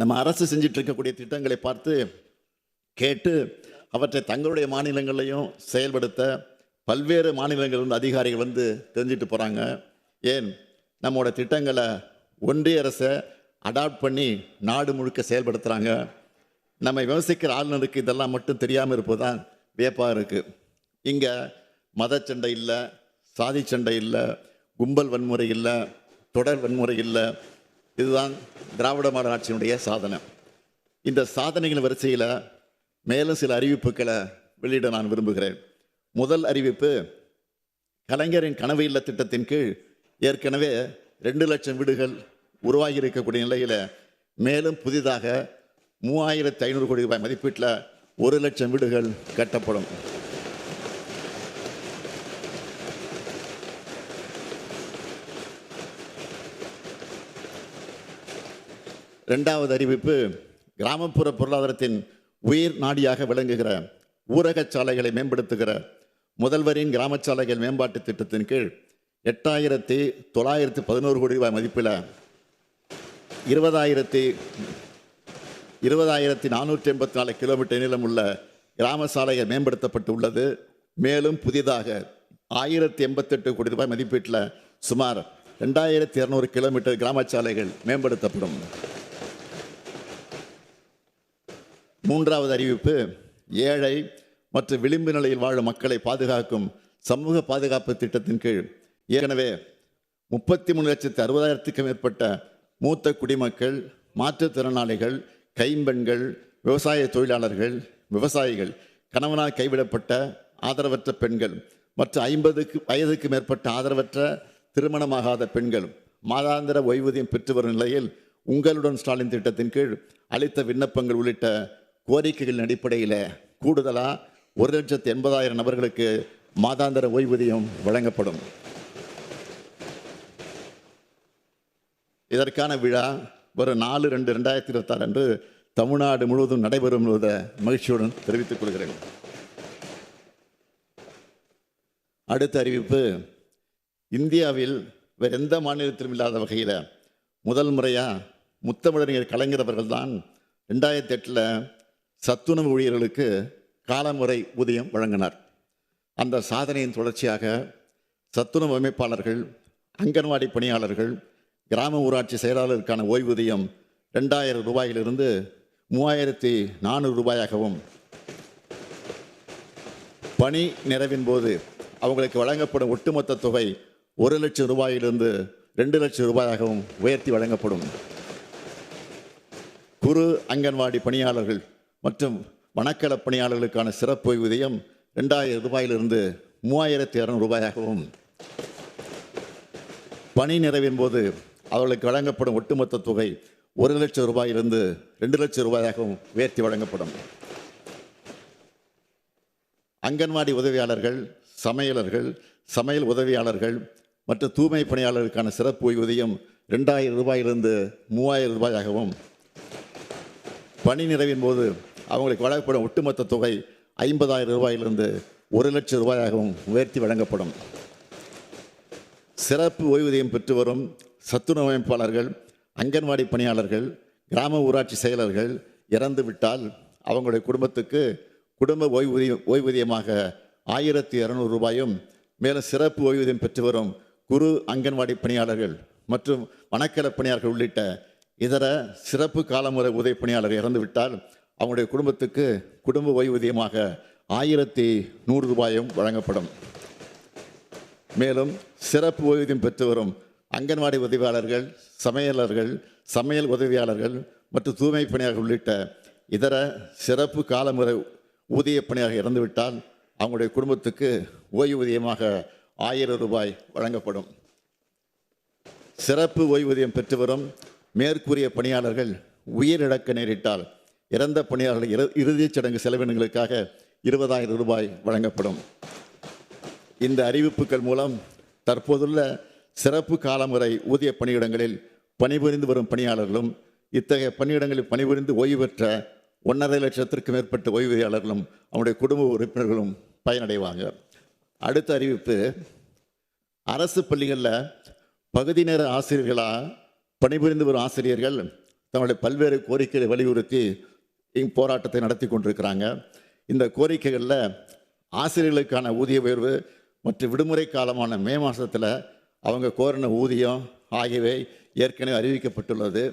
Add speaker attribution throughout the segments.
Speaker 1: நம்ம அரசு செஞ்சிட்டு இருக்கக்கூடிய திட்டங்களை பார்த்து கேட்டு அவற்றை தங்களுடைய மாநிலங்களையும் செயல்படுத்த பல்வேறு மாநிலங்கள் வந்து அதிகாரிகள் வந்து தெரிஞ்சிட்டு போகிறாங்க. ஏன் நம்மளோட திட்டங்களை ஒன்றிய அரசை அடாப்ட் பண்ணி நாடு முழுக்க செயல்படுத்துகிறாங்க. நம்ம விமர்சிக்கிற ஆளுநருக்கு இதெல்லாம் மட்டும் தெரியாமல் இருப்பது தான் வியப்பாக இருக்குது. இங்கே மதச்சண்டை இல்லை, சாதி சண்டை இல்லை, கும்பல் வன்முறை இல்லை, தொடர் வன்முறை இல்லை. இதுதான் திராவிட மாடல் ஆட்சியினுடைய சாதனை. இந்த சாதனைகள் வரிசையில் மேலும் சில அறிவிப்புகளை வெளியிட நான் விரும்புகிறேன். முதல் அறிவிப்பு, கலைஞரின் கனவு இல்ல திட்டத்தின் கீழ் ஏற்கனவே 2 லட்சம் வீடுகள் உருவாகி இருக்கக்கூடிய நிலையில் மேலும் புதிதாக 3500 கோடி ரூபாய் மதிப்பீட்டில் 1 லட்சம் வீடுகள் கட்டப்படும். இரண்டாவது அறிவிப்பு, கிராமப்புற பொருளாதாரத்தின் உயிர் நாடியாக விளங்குகிற ஊரக சாலைகளை மேம்படுத்துகிற முதல்வரின் கிராம சாலைகள் மேம்பாட்டு திட்டத்தின் கீழ் 8,911 கோடி ரூபாய் மதிப்பில் 20,484 கிலோமீட்டர் நீளம் உள்ள கிராம சாலைகள் மேம்படுத்தப்பட்டு உள்ளது. மேலும் புதிதாக 1,088 கோடி ரூபாய் மதிப்பீட்டில் சுமார் 2,200 கிலோமீட்டர் கிராம சாலைகள் மேம்படுத்தப்படும். மூன்றாவது அறிவிப்பு, ஏழை மற்றும் விளிம்பு நிலையில் வாழும் மக்களை பாதுகாக்கும் சமூக பாதுகாப்பு திட்டத்தின் கீழ் ஏற்கனவே 33,60,000க்கும் மேற்பட்ட மூத்த குடிமக்கள், மாற்றுத்திறனாளிகள், கைம்பெண்கள், விவசாய தொழிலாளர்கள், விவசாயிகள், கணவனால் கைவிடப்பட்ட ஆதரவற்ற பெண்கள் மற்றும் 50 வயதுக்கு மேற்பட்ட ஆதரவற்ற திருமணமாகாத பெண்கள் மாதாந்திர ஓய்வூதியம் பெற்று வரும் நிலையில் உங்களுடன் ஸ்டாலின் திட்டத்தின் கீழ் அளித்த விண்ணப்பங்கள் உள்ளிட்ட கோரிக்கைகளின் அடிப்படையில் கூடுதலாக 1,80,000 நபர்களுக்கு மாதாந்திர ஓய்வூதியம் வழங்கப்படும். இதற்கான விழா வரும் 4/2/2026 அன்று தமிழ்நாடு முழுவதும் நடைபெறும் என்பதை மகிழ்ச்சியுடன் தெரிவித்துக் கொள்கிறேன். அடுத்த அறிவிப்பு, இந்தியாவில் வேறு எந்த மாநிலத்திலும் இல்லாத வகையில் முதல் முறையாக முத்தமிழறிஞர் கலைஞர் அவர்கள் தான் 2008 சத்துணவு ஊழியர்களுக்கு காலமுறை ஊதியம் வழங்கினார். அந்த சாதனையின் தொடர்ச்சியாக சத்துணவு அமைப்பாளர்கள், அங்கன்வாடி பணியாளர்கள், கிராம ஊராட்சி செயலாளருக்கான ஓய்வூதியம் 2,000 ரூபாயிலிருந்து 3,400 ரூபாயாகவும், பணி நிறைவின் போது அவங்களுக்கு வழங்கப்படும் ஒட்டுமொத்த தொகை 1 லட்சம் ரூபாயிலிருந்து 2 லட்சம் ரூபாயாகவும் உயர்த்தி வழங்கப்படும். குறு அங்கன்வாடி பணியாளர்கள் மற்றும் வனக்கள பணியாளர்களுக்கான சிறப்பு ஓய்வூதியம் 2,000 ரூபாயிலிருந்து 3,200 ரூபாயாகவும், பணி நிறைவின் போது அவர்களுக்கு வழங்கப்படும் ஒட்டுமொத்த தொகை 1 லட்சம் ரூபாயிலிருந்து 2 லட்சம் ரூபாயாகவும் உயர்த்தி வழங்கப்படும். அங்கன்வாடி உதவியாளர்கள், சமையலர்கள், சமையல் உதவியாளர்கள் மற்றும் தூய்மை பணியாளர்களுக்கான சிறப்பு ஓய்வூதியம் 2,000 ரூபாயிலிருந்து 3,000 ரூபாயாகவும், பணி நிறைவின் போது அவங்களுக்கு வழங்கப்படும் ஒட்டுமொத்த தொகை 50,000 ரூபாயிலிருந்து 1 லட்சம் ரூபாயாகவும் உயர்த்தி வழங்கப்படும். சிறப்பு ஓய்வூதியம் பெற்று வரும் சத்துணவு அமைப்பாளர்கள், அங்கன்வாடி பணியாளர்கள், கிராம ஊராட்சி செயலர்கள் இறந்துவிட்டால் அவங்களுடைய குடும்பத்துக்கு குடும்ப ஓய்வூதியமாக 1,200 ரூபாயும், மேலும் சிறப்பு ஓய்வூதியம் பெற்று வரும் குறு அங்கன்வாடி பணியாளர்கள் மற்றும் வனக்கல பணியாளர்கள் உள்ளிட்ட இதர சிறப்பு காலமுறை உதவி பணியாளர்கள் இறந்துவிட்டால் அவங்களுடைய குடும்பத்துக்கு குடும்ப ஓய்வூதியமாக 1,100 ரூபாயும் வழங்கப்படும். மேலும் சிறப்பு ஓய்வூதியம் பெற்று வரும் அங்கன்வாடி உதவியாளர்கள், சமையலர்கள், சமையல் உதவியாளர்கள் மற்றும் தூய்மை பணியாளர்கள் உள்ளிட்ட இதர சிறப்பு காலமுறை ஊதிய பணியாளர்கள் இறந்துவிட்டால் அவங்களுடைய குடும்பத்துக்கு ஓய்வூதியமாக 1,000 ரூபாய் வழங்கப்படும். சிறப்பு ஓய்வூதியம் பெற்று வரும் மேற்கூறிய பணியாளர்கள் உயிரிழக்க நேரிட்டால் இறந்த பணியாளர்கள் இறுதிச் சடங்கு செலவினங்களுக்காக 20,000 ரூபாய் வழங்கப்படும். இந்த அறிவிப்புகள் மூலம் தற்போதுள்ள சிறப்பு காலமுறை ஊதிய பணியிடங்களில் பணிபுரிந்து வரும் பணியாளர்களும் இத்தகைய பணியிடங்களில் பணிபுரிந்து ஓய்வு பெற்ற 1.5 லட்சத்திற்கும் மேற்பட்ட ஓய்வூதியாளர்களும் அவருடைய குடும்ப உறுப்பினர்களும் பயனடைவாங்க. அடுத்த அறிவிப்பு, அரசு பள்ளிகளில் பகுதி நேர ஆசிரியர்களாக பணிபுரிந்து வரும் ஆசிரியர்கள் தங்களுடைய பல்வேறு கோரிக்கைகளை வலியுறுத்தி போராட்டத்தை நடத்தி கொண்டிருக்கிறாங்க. இந்த கோரிக்கைகளில் ஆசிரியர்களுக்கான ஊதிய உயர்வு மற்றும் விடுமுறை காலமான மே மாதத்தில் அவங்க கோரின ஊதியம் ஆகியவை ஏற்கனவே அறிவிக்கப்பட்டுள்ளது.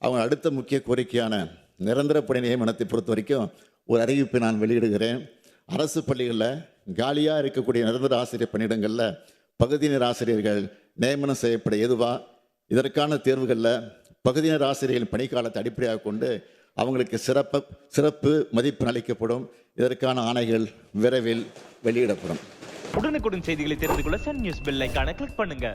Speaker 1: அவங்க அடுத்த முக்கிய கோரிக்கையான நிரந்தர பணி நியமனத்தை பொறுத்த வரைக்கும் ஒரு அறிவிப்பை நான் வெளியிடுகிறேன். அரசு பள்ளிகளில் காலியாக இருக்கக்கூடிய நிரந்தர ஆசிரியர் பணியிடங்களில் பகுதி நேர ஆசிரியர்கள் நியமனம் செய்யப்பட ஏதுவா, இதற்கான தேர்வுகளில் பகுதி நேர ஆசிரியர்களின் பணிக்காலத்தை அடிப்படையாக கொண்டு அவங்களுக்கு சிறப்பு மதிப்பெண் அளிக்கப்படும். இதற்கான ஆணைகள் விரைவில் வெளியிடப்படும்.
Speaker 2: உடனுக்குடன் செய்திகளை தெரிந்து கொள்ள சன் நியூஸ் பெல் ஐகானை கிளிக் பண்ணுங்க.